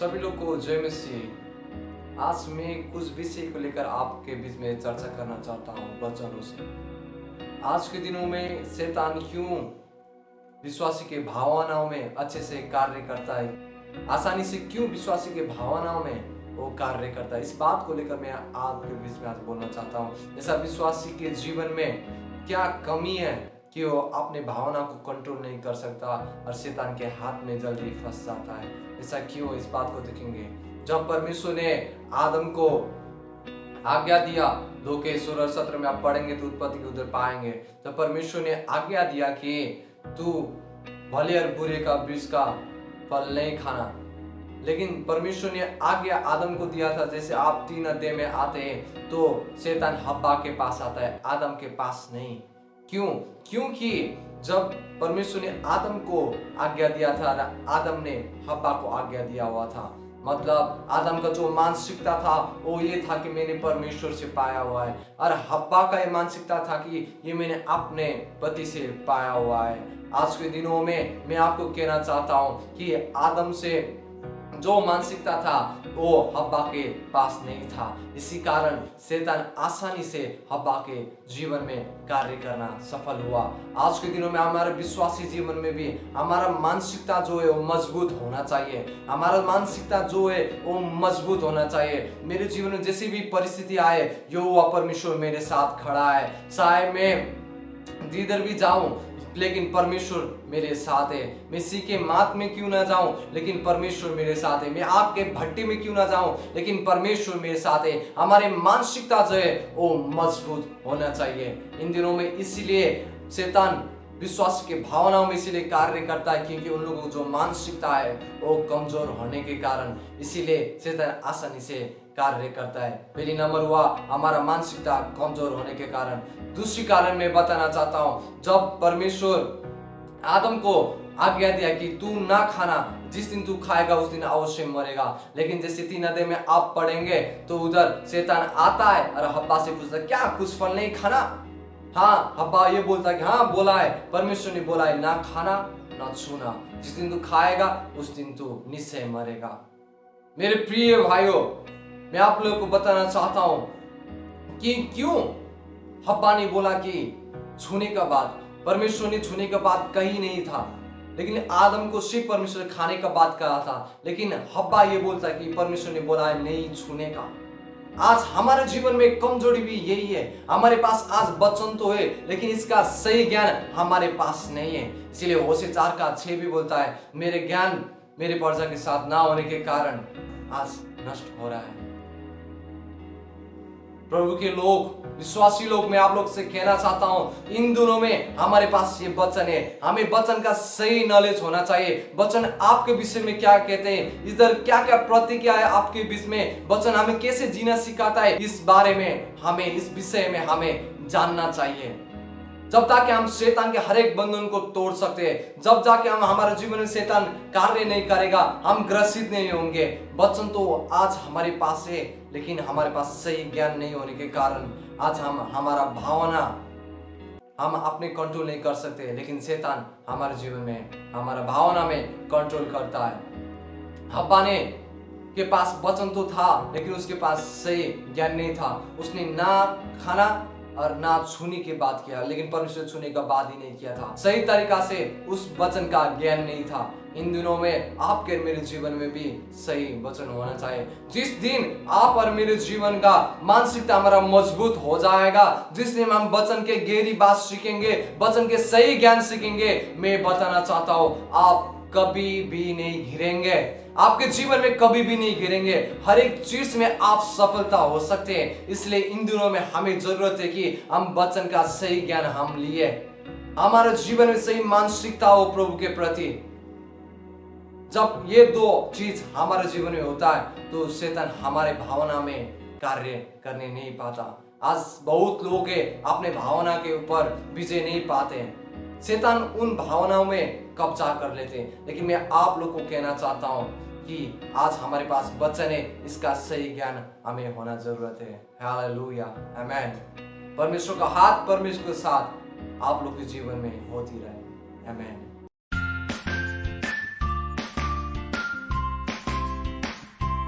सभी लोग को जय मसीह। आज मैं कुछ विषय को लेकर आपके बीच में चर्चा करना चाहता हूँ वचनों से। आज के दिनों में शैतान क्यों विश्वासी के भावनाओं में अच्छे से कार्य करता है, आसानी से क्यों विश्वासी के भावनाओं में वो कार्य करता है, इस बात को लेकर मैं आपके बीच में आज बोलना चाहता हूँ। ऐसा विश्वासी के जीवन में क्या कमी है कि वो अपने भावना को कंट्रोल नहीं कर सकता और शैतान के हाथ में जल्दी फंस जाता है। ऐसा क्यों, इस बात को देखेंगे। जब परमेश्वर ने आदम को आज्ञा दिया, 2 के 16-17 में आप पढ़ेंगे तो उत्पत्ति के उधर पाएंगे। जब परमेश्वर ने आज्ञा दिया कि तू भले और बुरे का वृक्ष का फल नहीं खाना, लेकिन परमेश्वर ने आज्ञा आदम को दिया था। जैसे आप 3 अध्याय में आते हैं तो शैतान हव्वा के पास आता है, आदम के पास नहीं। क्यों? क्योंकि जब परमेश्वर ने आदम को आज्ञा दिया था, आदम ने हव्वा को आज्ञा दिया हुआ था। मतलब आदम का जो मानसिकता था वो ये था कि मैंने परमेश्वर से पाया हुआ है, और हव्वा का ये मानसिकता था कि ये मैंने अपने पति से पाया हुआ है। आज के दिनों में मैं आपको कहना चाहता हूँ कि आदम से जो मानसिकता था वो हव्वा के पास नहीं था। इसी कारण शैतान आसानी से हव्वा के जीवन में कार्य करना सफल हुआ। आज के दिनों में हमारे विश्वासी जीवन में भी हमारा मानसिकता जो है वो मजबूत होना चाहिए। हमारा मानसिकता जो है वो मजबूत होना चाहिए। मेरे जीवन में जैसी भी परिस्थिति आए, यहोवा परमेश्वर मेरे साथ खड़ा है। चाहे मैं जिधर भी जाऊं लेकिन परमेश्वर मेरे साथ है। मैं सीखे मात में क्यों ना जाऊं लेकिन परमेश्वर मेरे साथ है। मैं आग के भट्टी में क्यों ना जाऊं लेकिन परमेश्वर मेरे साथ है। हमारे मानसिकता जो है वो मजबूत होना चाहिए इन दिनों में। इसीलिए शैतान विश्वास के भावनाओं में इसीलिए कार्य करता है क्योंकि उन लोगों को जो मानसिकता है वो कमजोर होने के कारण, इसीलिए शैतान आसानी से कार्य करता है। पहली नंबर हुआ हमारा मानसिकता कमजोर होने के कारण। दूसरी कारण मैं बताना चाहता हूँ, जब परमेश्वर आदम को आज्ञा दिया कि तू ना खाना, जिस दिन तू खाएगा उस दिन अवश्य मरेगा, लेकिन जैसे 3 अध्याय में आप पढ़ेंगे तो उधर शैतान आता है और हव्वा से पूछता क्या कुछ फल नहीं खाना। हाँ, हव्वा ये बोलता कि हाँ बोला है, परमेश्वर ने बोला है ना खाना ना छूना, जिस दिन तू खाएगा उस दिन तू निश्चय मरेगा। मेरे प्रिय भाइयों, मैं आप लोगों को बताना चाहता हूं कि क्यों हव्वा ने बोला कि छूने का बाद, परमेश्वर ने छूने का बाद कही नहीं था, लेकिन आदम को सिर्फ परमेश्वर खाने का बात कहा था, लेकिन हव्वा ये बोलता कि परमेश्वर ने बोला है नहीं छूने का। आज हमारे जीवन में कमजोरी भी यही है। हमारे पास आज वचन तो है लेकिन इसका सही ज्ञान हमारे पास नहीं है। इसीलिए होशे 4:6 भी बोलता है मेरे ज्ञान मेरे प्रजा के साथ ना होने के कारण आज नष्ट हो रहा है। प्रभु के लोग, विश्वासी लोग, मैं आप लोग से कहना चाहता हूं इन दिनों में हमारे पास ये वचन है। हमें वचन का सही नॉलेज होना चाहिए। वचन आपके विषय में क्या कहते हैं, इधर क्या क्या प्रतिक्रिया है आपके बीच में, वचन हमें कैसे जीना सिखाता है, इस बारे में हमें, इस विषय में हमें जानना चाहिए। जब ताकि हम शैतान के हर एक बंधन को तोड़ सकते हैं, जब जाके हम हमारे जीवन में शैतान कार्य नहीं करेगा, हम ग्रसित नहीं होंगे। वचन तो आज हमारे पास है लेकिन हमारे पास सही ज्ञान नहीं होने के कारण आज हमारा भावना हम अपने कंट्रोल नहीं कर सकते, लेकिन शैतान हमारे जीवन में हमारा भावना में कंट्रोल करता है। हव्वा ने के पास वचन तो था लेकिन उसके पास सही ज्ञान नहीं था। उसने ना खाना और ना छूने की बात किया, लेकिन परमेश्वर छूने का बात ही नहीं किया था। सही तरीका से उस वचन का ज्ञान नहीं था। इन दिनों में आपके मेरे जीवन में भी सही वचन होना चाहिए। जिस दिन आप और मेरे जीवन का मानसिकता हमारा मजबूत हो जाएगा, जिस दिन हम वचन के गहरी बात सीखेंगे, वचन के सही ज्ञान सीखेंगे, मैं बताना चाहता हूँ आप कभी भी नहीं घिरेंगे। आपके जीवन में कभी भी नहीं गिरेंगे। हर एक चीज में आप सफलता हो सकते हैं। इसलिए इन दिनों में हमें जरूरत है कि हम वचन का सही ज्ञान हम लिए, हमारे जीवन में सही मानसिकता हो प्रभु के प्रति। जब ये 2 चीज हमारे जीवन में होता है तो शैतान हमारे भावना में कार्य करने नहीं पाता। आज बहुत लोग अपने भावना के ऊपर विजय नहीं पाते, शैतान उन भावनाओं में कब्जा कर लेते हैं। लेकिन मैं आप लोग को कहना चाहता हूं कि आज हमारे पास वचन है, इसका सही ज्ञान हमें होना जरूरत है। हालेलुया, आमेन। परमेश्वर का हाथ, परमेश्वर के साथ आप लोग के जीवन में होती रहे। आमेन।